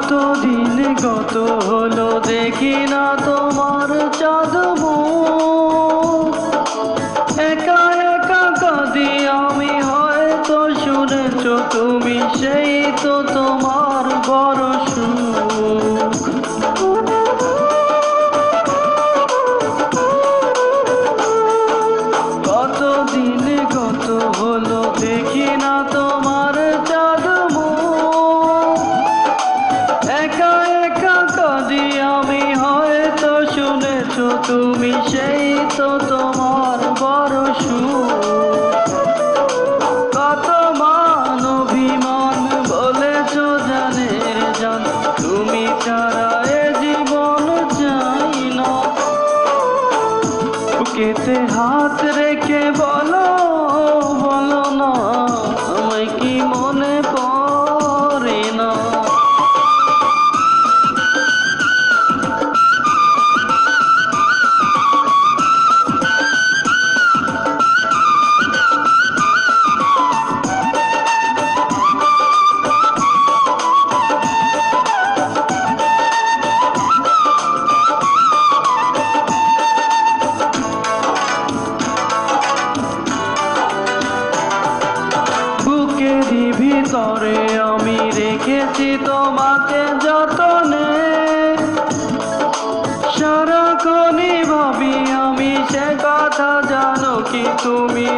কতদিন কত হলো দেখি না তোমার চাঁদ মুখ। একা একা কাঁদি আমি, হয়তো শুনেছ তুমি, সেই তো তোমার বড় সুখ। কতদিন কত হলো দেখি না তোমার চাঁদ মুখ। একা একা কাঁদি আমি, হয়তো শুনেছ তুমি, সেই তো তোমার বড় সুখ। কত মান অভিমান বলেছ জানের জান, তুমি ছাড়া এ জীবন চাই না। বুকেতে হাত রেখে বলো বলো না, আমায় কি মনে পড়ে না। বুকেরই ভিতরে আমি রেখেছি তোমাকে যতনে, সারাক্ষণই ভাবি আমি সে কথা, জানো কি তুমি